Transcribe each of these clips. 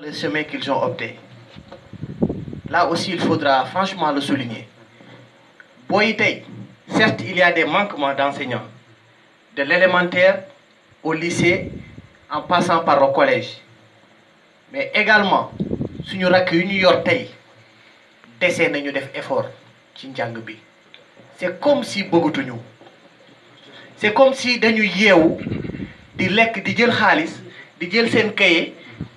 Le chemin qu'ils ont opté. Là aussi, il faudra franchement le souligner. Boïté, certes, il y a des manquements d'enseignants, de l'élémentaire au lycée, en passant par le collège. Mais également, si nous avons New York, nous avons des efforts. C'est comme si nous c'est comme si nous avons di lek di jël xaliss di jël sen cahier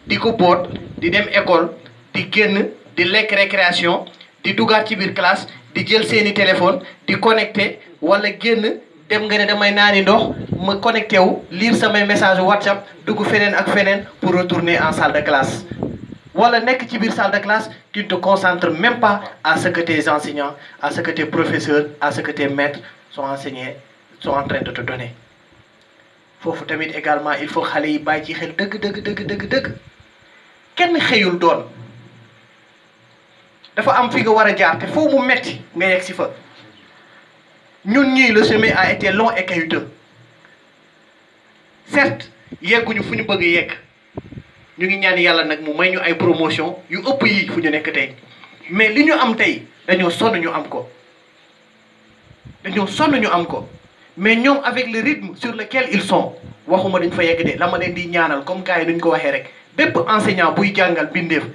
di ko bot di dem école di génn di lek récréation di dugaat ci biir classe di jël seeni téléphone di connecté wala génn dem nga ne damay naani ndox ma connecté wu lire samay message WhatsApp dugg feneen ak feneen pour retourner en salle de classe wala nekk ci biir salle de classe tu ne te concentres même pas à ce que tes enseignants à ce que tes professeurs à ce que tes maîtres sont en train de te donner. Fofu tamit également il faut xalé yi bay ci xel deug kenn xeyul doon dafa am fi nga wara jaar te fo mu metti nga yegg si fa ñun ñi le chemin a été long et caillouteux certes yegguñu fu ñu bëgg yegg ñu ngi ñaan yàlla nag mu may ñu ay promotion yu ëpp yi fu ñu nekk tey mais li ñu am tey dañoo sonn ñu am ko mais ñoom avec le rythme sur lequel ils sont waxuma dañ fa yegg de la ma leen di ñaanal comme gars yi nuñ ko waxee rek bépp enseignant buy jàngal bindeef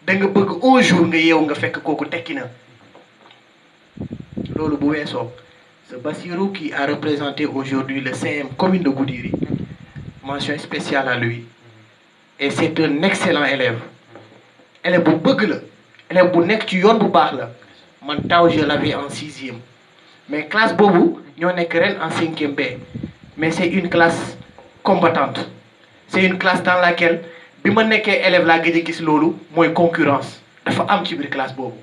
da nga bëgg un jour nga yeewu nga fekk kooku tekki na loolu bu weesoo ce Bassirou qui a représenté aujourd'hui le CM commune de Goudiri mention spéciale à lui et c'est un excellent élève bu bëgg la élève bu nekk ci yoon bu baax la man taw je l'avais en 6e mais classe bobu ñoo nek ren en 5e B mais c'est une classe combattante c'est une classe dans laquelle bima nekké élève la gëjë gis lolu moy concurrence dafa am ci bir classe bobu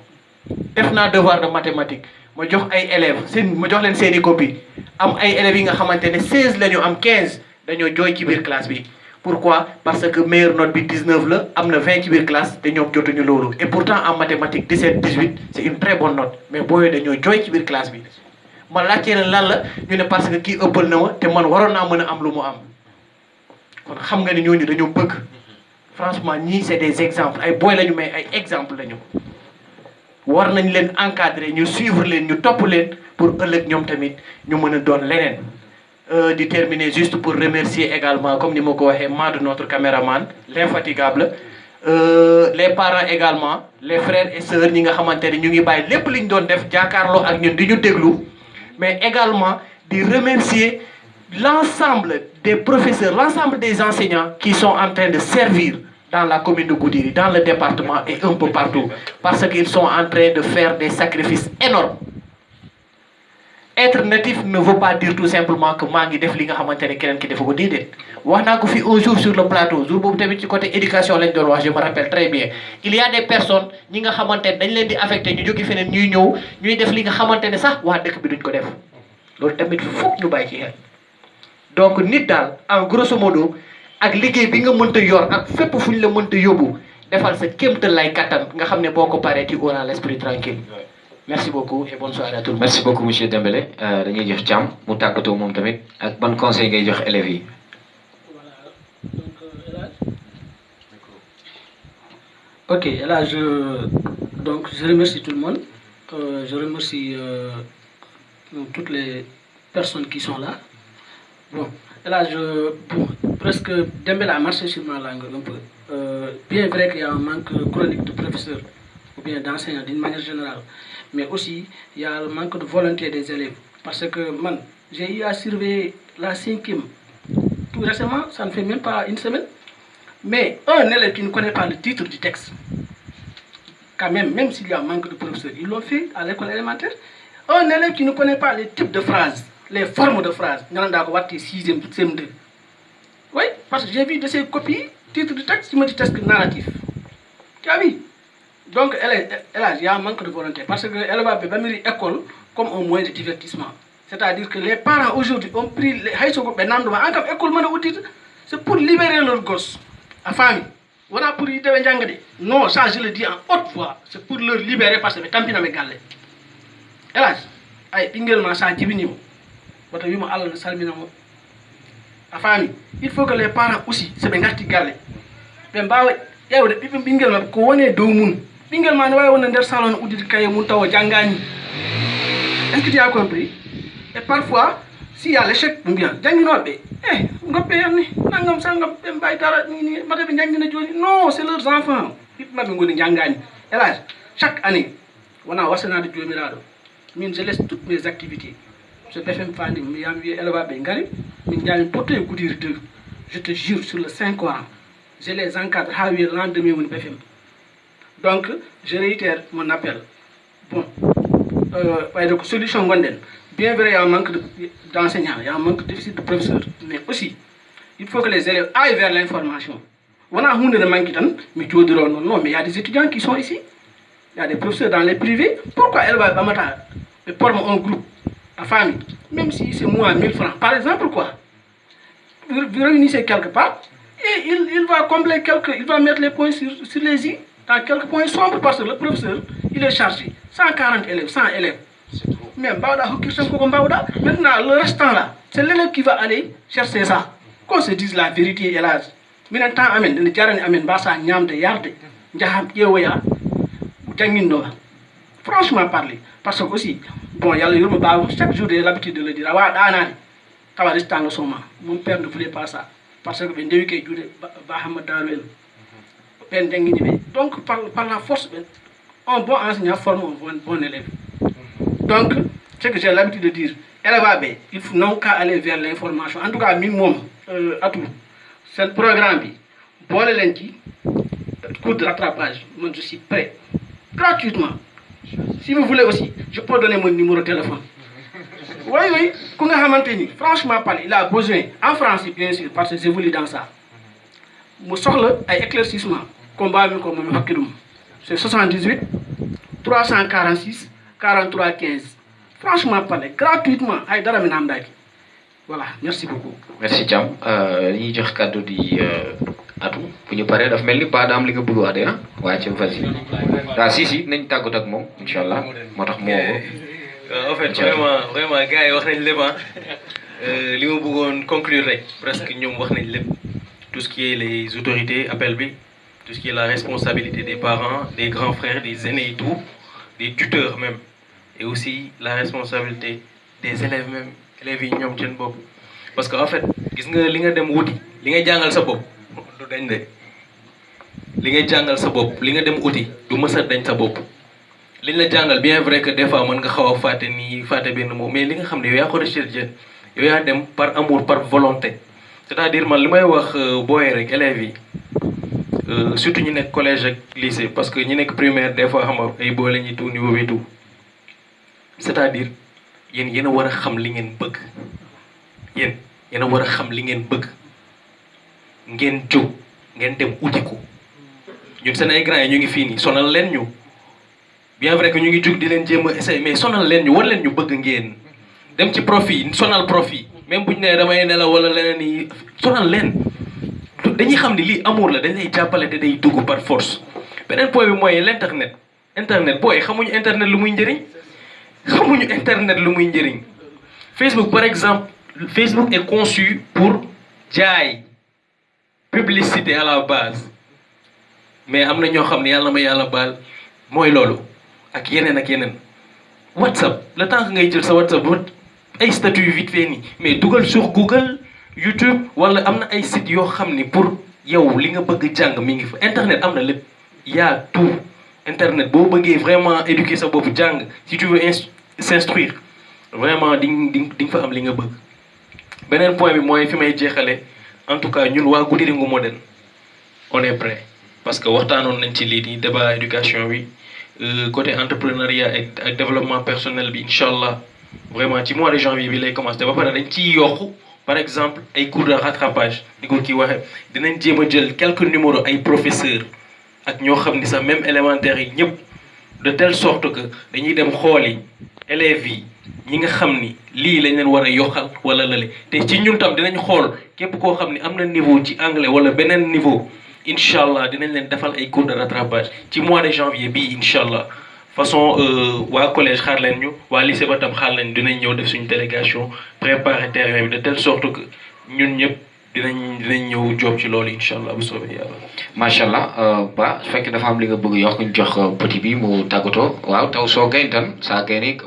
def na devoir de mathématiques ma jox ay élèves ma jox leen seeni copie am ay élèves yi nga xamantene 16 lañu am 15 dañoo joy ci bir classe bi pourquoi parce que meilleure note bi 19 la amna 20 ci bir classe té ñom jotuñu lolu et pourtant en mathématiques 17 18 c'est une très bonne note mais boy dañoo joy ci bir classe bi man laajtee leen lan la ñu ne parce que kii ëppal na ma te man waroon naa mën a am lu mu am kon xam nga ne ñooñu dañoo bëgg franchement ñii c'est des exemples ay boy lañu may ay exemple lañu war nañ leen encadrer ñu suivre leen ñu topp leen pour ëllëg ñoom tamit ñu mën a doon leneen di terminer juste pour remercier également comme ni ma ko waxee Madou notre caméraman l'infatigable les parents également les frères et sœurs ñi nga xamante ne ñu ngi bàyyi lépp liñ doon def jàkkaarloo ak ñun di ñu déglu mais également de remercier l'ensemble des professeurs, l'ensemble des enseignants qui sont en train de servir dans la commune de Goudiri, dans le département et un peu partout, parce qu'ils sont en train de faire des sacrifices énormes. Être natif ne veut pas dire tout simplement que mangi def li nga xamantene keneen ki defa ko dédé waxna ko fi un jour sur le plateau jour bobu tamit ci côté éducation lañ doon wax je me rappelle très bien il y a des personnes ñi nga xamantene dañ leen di affecté ñu jogi fenen ñuy ñëw ñuy def li nga xamantene sax wa dëkk bi duñ ko def loolu tamit fokk ñu bay ci xel donc nit dal en grosso modo ak liggéey bi nga mënta yor ak fépp fuñ la mënta yóbbu defal sa kéemtal lay kattan nga xam ne boo ko paree tu auras l'esprit tranquille merci beaucoup et bonne soirée à tout le monde. Merci beaucoup monsieur Dembélé dañuy jox Thiam mu tàggatoo moom tamit ak ban conseil ngay jox élèves yi. Ok, là je remercie tout le monde. Je remercie toutes les personnes qui sont là. Bon, là presque Dembélé a marché sur ma langue un peu. Bien vrai qu'il y a un manque chronique de professeurs ou bien d'enseignants d'une manière générale, mais aussi il y a le manque de volonté des élèves. Parce que j'ai eu à surveiller la 5e tout récemment, ça ne fait même pas une semaine. Mais un élève qui ne connaît pas le titre du texte, quand même s'il y a un manque de professeurs, ils l'ont fait à l'école élémentaire. Un élève qui ne connaît pas les types de phrases, les formes de phrases, il y en a 6e, 7e. Oui, parce que j'ai vu de ces copies, titre du texte, il me dit texte narratif. Tu as vu? Donc, il y a un manque de volonté. Parce qu'elle va faire l'école comme un moyen de divertissement. C'est-à-dire que les parents aujourd'hui ont pris les école, c'est pour libérer leurs gosses, la famille. Voilà pour y dévenir. Non, ça je le dis en haute voix. C'est pour leur libérer parce que tant pis dans mes galets. Hélas, ça diminue. La famille, il faut que les parents aussi se mettent galets. ƴewde ɓiɓɓe ɓinguel mabɓe ko woni e dow mum ɓinguel ma ne wawi wonde nder salon uddide kaye mum tawa janggani. Est ce que tu as compris? Et parfois s'il y a l'échec ɗum mbiyan jangginoɓe goppe henni naggam sangam ɓe mbawi dara ni mata ɓe janggina joni. Non, c'est leurs enfants ɓiɓɓe mabɓe goni janggani. Hélas chaque année wona wassanade jomiraɗo min je laisse toutes mes activités so BFM fandi mi yami wiye élevaɓe ngari min jami potto e Goudiri 2. Je te jure sur le Saint Coran je les encadre ha wiye lendemain woni BFM. Donc je réitère mon appel. Bon ɓayde ko solution gonɗen. Bien vrai, il y a un manque d'enseignants, il y a un manque de déficit de professeurs, mais aussi, il faut que les élèves aillent vers l'information. On a un manque mais non, mais il y a des étudiants qui sont ici, il y a des professeurs dans les privés. Pourquoi elle va former un groupe, la famille, même si c'est moins 1000 francs, par exemple, quoi? Vous réunissez quelque part et il va combler il va mettre les points sur les i, dans quelques points sombres, parce que le professeur, il est chargé. 140 élèves, 100 élèves. Mais maintenant, le restant là, c'est l'élève qui va aller chercher ça. Qu'on se dise la vérité, hélas. Maintenant, amen, le jarani amen, basa nyamde yarde, njaham yewoya, jangino. Franchement parler, parce que aussi, bon, il y a le yurma baou, chaque jour j'ai l'habitude de le dire, awa danani, kawa restant le soma. Mon père ne voulait pas ça, parce que ben dewi kay jude bahama daruel. Ben jangini. Donc par la force, un bon enseignant forme un bon élève. Donc, ce que j'ai l'habitude de dire, il faut non qu'à aller vers l'information. En tout cas, minimum, à tout. C'est le programme. Bon, le lundi, cours de rattrapage. Moi, je suis prêt. Gratuitement. Si vous voulez aussi, je peux donner mon numéro de téléphone. Oui, franchement, il a besoin, en français bien sûr, parce que j'évolue dans ça. Je sors un éclaircissement. Combat, c'est 78 346 43 15. Franchement parler, gratuitement. Voilà, merci beaucoup. Merci Thiam. Ñi jox cadeau di atu bu ñu paré daf melni ba da am li nga bëgg wax de wa ci vas-y. Si nañ tagot ak mom inshallah motax mo en fait vraiment gars yi wax nañ lepp li ma bëggoon conclure rek presque ñom wax nañ lepp tout ce qui est les autorités appel bi tout ce qui est la responsabilité des parents, des grands frères, des aînés et tout, des tuteurs même, et aussi la responsabilité des élèves même, élèves yi ñom seen bopp. Parce que en fait gis nga li nga dem wuti li nga jàngal sa bopp du dañ de li nga jàngal sa bopp li nga dem uti du mës a dañ sa bopp liñ la jàngal bien vrai que des fois mën nga xaw a fàtte nii fàtte benn mot mais li nga xam ne yow yaa ko recherché yow yaa dem par amour par volonté. C'est-à-dire man li may wax booyee rek élèves yi surtout ñu nekk collège ak lycée parce que ñu nekk primaire des fois xam nga ay boole la ñuy tout niveau bi tout c'est-à-dire yéen a war a xam li ngeen bëgg yéen a war a xam li ngeen bëgg ngeen jóg ngeen dem uti ko ñun seen ay grands yi ñu ngi fii nii sonal leen ñu bien vrai que ñu ngi jóg di leen jéem a essayer mais sonal leen ñu war leen ñu bëgg ngeen dem ci profit sonal profit même bu ñu nee damay ne la wala leneen yi sonal leen dañuy xam ni lii amour la dañ lay jàppale te day dugg par force. beneen point bi mooy l'internet internet booy xamuñu internet lu muy njëriñ xamuñu internet lu muy njëriñ Facebook par exemple Facebook est conçu pour jaay publicité à la base mais am na ñoo xam ne yàlla ma yàlla baal mooy loolu ak yeneen WhatsApp le temps que ngay jël sa WhatsApp ay statut vite fait nii mais dugal sur Google YouTube wala am na ay sites yoo xam ni pour yow li nga bëgg jàng mi ngi fa internet am na lépp y a tout internet boo bëggee vraiment éduquer sa bopp jàng si tu veux s'instruire vraiment di fa am li nga bëgg. beneen point bi mooy fi may jeexale en tout cas ñun waa Goudiri Ngu Modène on est prêt parce que waxtaanoon nañ ci lii di débat éducation bi côté entrepreneuriat ak développement personnel bi incha allah vraiment ci mois de janvier bi lay commencé ba pare dañ ciy yokku par exemple ay cours de rattrapage ni ko kii waxee dinañ jéem a jël quelques numéros ay professeurs ak ñoo xam ni sax même élémentaire yi ñëpp de telle sorte que dañuy dem xooli élèves yi ñi nga xam ni lii lañ leen war a yokkal wala lale te ci ñun tam dinañ xool képp koo xam ni am na niveau ci anglais wala beneen niveau incha allah dinañ leen defal ay cours de rattrapage ci mois de janvier bii incha allah façon waa collège xaar leen ñu waa lycée ba tam xaar leen dinañ ñëw def suñu délégation préparer terrain bi de telle sorte que ñun ñëpp dinañ ñëw job ci loolu incha allah bu soobee yàlla. macha allah ba su fekkee dafa am li nga bëgg yokk ñu jox petit bi mu tàggatoo waaw taw soo gañ tan saa gañ ni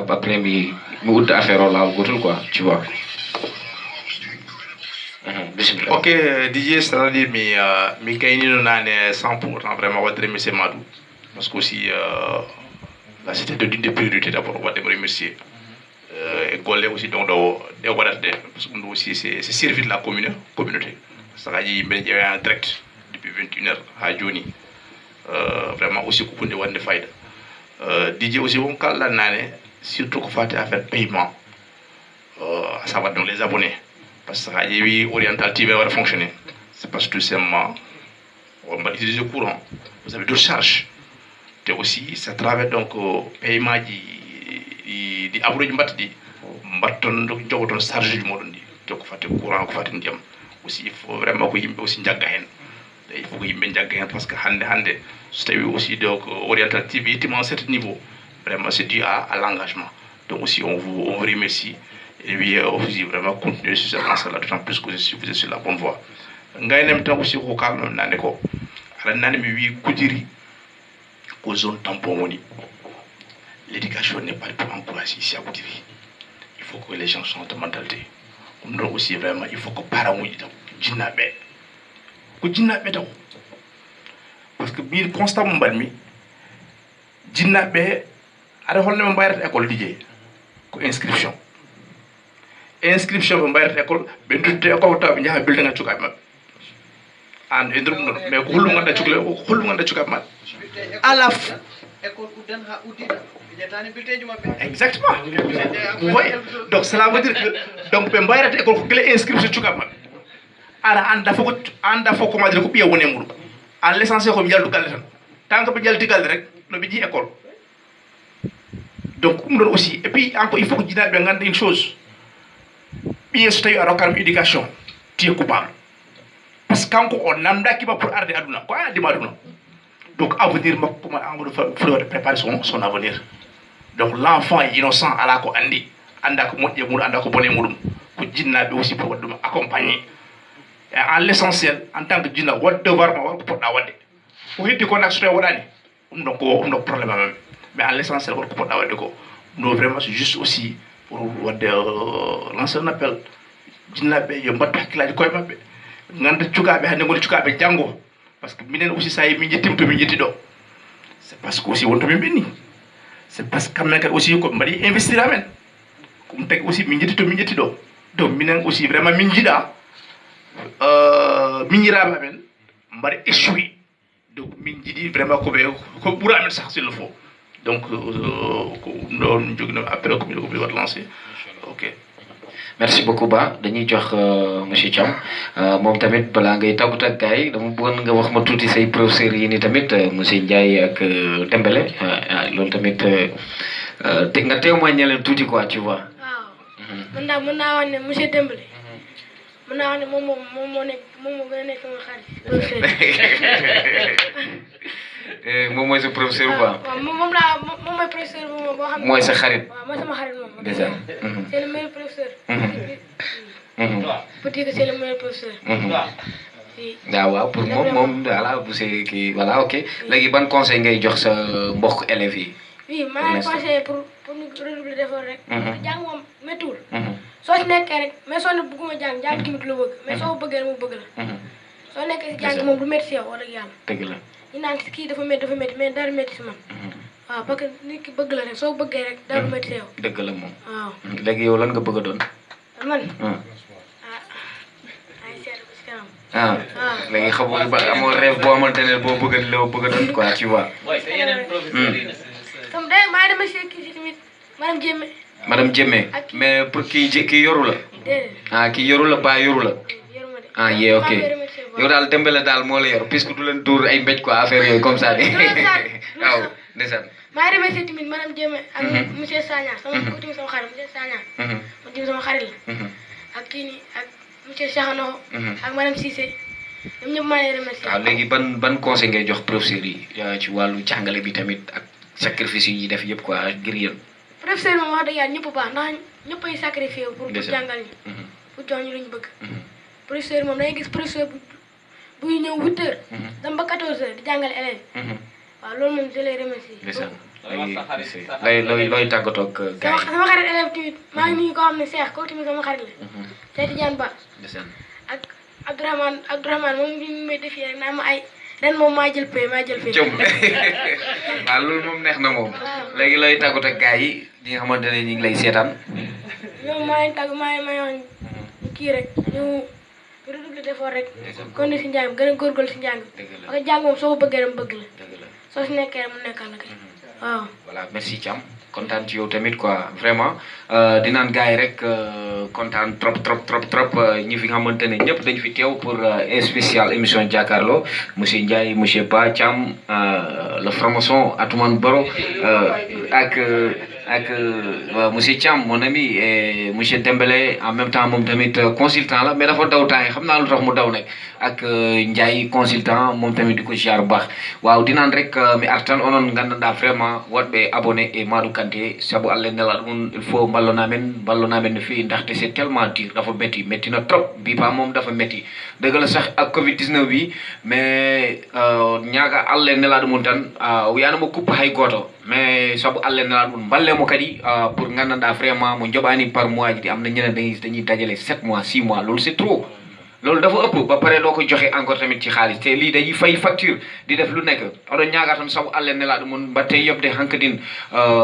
après mi mu ut affaire o laal gotul quoi tu vois. Bismillah. Ok, DJ, c'est-à-dire mi gagne nous n'en 100% vraiment on va remercier Madou parce que aussi là c'était de l'une des priorités d'abord on va te remercier et Golé aussi donc de Wadate parce que nous aussi c'est servir la communauté ça a dit mais en direct depuis 21h à Johnny vraiment aussi coup de Wande Fayda DJ aussi on cale la nane surtout qu'on fait affaire paiement ça va dans les abonnés. Parce que la Oriental TV va fonctionner. C'est parce que tout simplement, on va utiliser le courant. Vous avez d'autres charges. Et aussi, ça travaille donc au paiement di abroad di mbatton jogoton charge du modon di donc faté courant ko faté ndiyam aussi il faut vraiment ko yimbe aussi njagga hen il faut ko yimbe njagga hen parce que hande so tawi aussi donc Oriental TV est à un certain niveau vraiment c'est dû à l'engagement donc aussi on vous remercie. Et puis aussi vraiment continuer sur cette lancée-là, d'autant plus que vous êtes sur la bonne voie. Ngay nem tan aussi ko kalno nane ko ala nane mi wi Goudiri ko zone tampon woni. L'éducation n'est pas pour encourager ici à Goudiri. Il faut que les gens changent de mentalité. On doit aussi vraiment il faut que parents yi taw jinnabe ko jinnabe taw parce que bir constat mo mbad mi jinnabe ada holne mo bayrat école DJ ko inscription inscription ɓe mbayrata école ɓe dutte école taw ɓe jaaha building a cukaɓe maɓɓe an e nder ɗum ɗon mais ko hollu ganduɗa cukle ko hollu ganduɗa cukaɓe maɓɓe ala école uddan ha uddita ɓe bulletin maɓɓe exactement vous voyez donc cela veut dire que donc ɓe mbayrata école ko guila inscription cukaɓe maɓɓe ara anda fof comment dire ko ɓiya woni e muɗum an l' essentiel koɓe jaltu galle tan tant que ɓe jalti galle rek no ɓe jii école donc ɗum ɗon aussi et puis encore il faut que jinaɓe ganda une chose ɓiye so tawi a rokkama éducation tiye coupable par ce que kanko o namdakima pour arde aduna ko an addima aduna donc avenir makko ma amadou foti waɗa préparer son avenir donc l' enfant est innocent ala ko andi anda ko moƴƴe muɗum anda ko bone muɗum ko jinnaɓe aussi pour waɗa ɗum accompagner et en l' essentiel en tant que jinna wat devoir ma wonko poɗɗa wadde ko heddi ko nak so tawi waɗani ɗum ɗon probléme amaɓe mais en l' essentiel wonko poɗɗa wadde ko ɗum vraiment c'est juste aussi pour wadde lancer un appel jinnaɓe yo mbattu hakkillaji koye maɓɓe ganda cukaɓe hande goni cukaɓe janggo par ce que minen aussi sa yi min jettima to min jetti ɗo c'est parce que aussi wonto min ɓenni c'est parce que kamɓe kadi aussi ko mbaɗi investir amen ko ɗum tagi aussi min jetti to min jetti ɗo donc minen aussi vraiment min jiiɗa miñiraɓe amen mbaɗa échoué donc min jiiɗi vraiment koɓe ko ɓuura amen sah s'il le faut donc ko ɗum ɗon joguino appel ko mi waɗa lancé ok merci beaucoup Ba dañuy jox monsieur Thiam moom tamit balaa ngay tàggat ak gars yi dama bëggoon nga wax ma tuuti say professeurs yi ni tamit monsieur Ndiaye ak Dembélé loolu tamit te nga témoigner leen tuuti quoi tu vois. waaw mën naa wax ne monsieur Dembélé mën naa wax ne moom moo gën a nekk sama xarit professeur moom mooy sa professeur quoi. waaw moom mooy professeur boo xam ne mooy sa xarit. waaw mooy sama xarit moom. déjà. c'est le meilleur professeur. pour dire que c'est le meilleur professeur. waaw pour moom voilà bu see kii voilà ok léegi ban conseil ngay jox sa mbokk élèves yi. oui maa ngi conseillé pour ñu redoubler d'effort rek. jàng moom méttiwul. soo ci nekkee rek mais soo ne bëgguma jàng gi du la bëgg mais soo ko bëggee rek mu bëgg la. soo nekkee si jàng moom du métti si yow wax dëgg yàlla. dëgg la. ñu naan kii dafa métti mais dara métti si man. waaw parce que nit ki bëgg la rek soo bëggee rek dara du métti si yow. dëgg la moom. waaw léegi yow lan nga bëgg a doon. man. léegi xamoo ba amoo rêve boo xamante ne boo bëgg a doon quoi tu vois. comme day maa demee si kii si tamit madame Diémé. madame Diémé mais pour kii yoru la. déedéet. kii yoru la ba yoru la. yoruma de. yee ok yow daal Dembélé daal moo la yor puisque du leen dóor ay mbéj quoi affaire yooyu comme ça. waaw ndeysaan. maa demee si tamit madame Diémé ak monsieur Sagna sama tamit sama xarit monsieur Sagna. moom tamit sama xarit la. ak kii nii ak monsieur Chakano. ak madame Cissé. ñoom ñëpp maa ngi remercier. waaw léegi ban conseil ngay jox professeurs yi ci wàllu jàngale bi tamit ak sacrifice yi ñuy def yëpp quoi ngir yéen. professeur moom wax dëgg yàlla ñëpp baax ndax ñëpp ay sacrifié pour jàngal ñu. pour jox ñu lu ñu bëgg. professeur moom dangay gis professeur buy ñëw 8 heures. dem ba 14 heures di jàngale élèves yi. waaw loolu moom je les remercie. ndeysaan looy tàggatoo ak gars yi. sama xarit élève tamit maa ngi nuyu koo xam ne Cheikh kooku tamit sama xarit la. Cheikh Tidiane Ba. ndeysaan. ak Abdourahmane moom ñu may defi rek naa ma ay ren moom maa jël pay. waaw loolu moom neex na moom. léegi looy tàggatoo ak gars yi ñi nga xamante ne ñu ngi lay seetaan. ñoom maa ngi tàgg maa ngi wax kii rek ñu redoubler d'effort rek. kon si njàng gën a góorgóorlu si njàng. parce que jàng moom soo ko bëggee rek bëgg la. soo si nekkee rek mu nekkal la kay waaw. voilà merci Thiam kontaan ci yow tamit quoi vraiment di naan gars yi rek kontaan trop ñi fi nga xamante ne ñëpp dañ fi teew pour spécial émission jàkkaarloo monsieur Ndiaye monsieur Ba Thiam le franc-maçon Atoumane Baro ak monsieur Thiam mon ami et monsieur Dembélé en même temps moom tamit consultant la mais dafa daw temps yi xam naa lu tax mu daw nag ak Ndiaye consultant moom tamit di ko ziar bu baax waaw di naan rek mi artan onon gandanɗa vraiment woɗɓe abonné e Madou Kanté saabu Allah nelaɗo mum il faut ballonamen no fewi ndaxte c'est tellement dur dafa metti na trop bipa moom dafa metti dëgg la sax ak covid 19 bi mais ñaaga Allah nelaɗo mum tan wiyanamo kuppa hay goto mais saabu Allah nelaɗo mum ballemo kadi pour gandanɗa vraiment mo joɓani par mois ji di am na ñeneen dañuy dajale 7 mois 6 mois loolu c'est trop loolu dafa ëpp ba pare doo ko joxe encore tamit ci xaalis te lii dañuy fay facture di def lu nekk oɗon ñaaga tan saabu Allah nelaɗo mum mbatte yobde hankkadine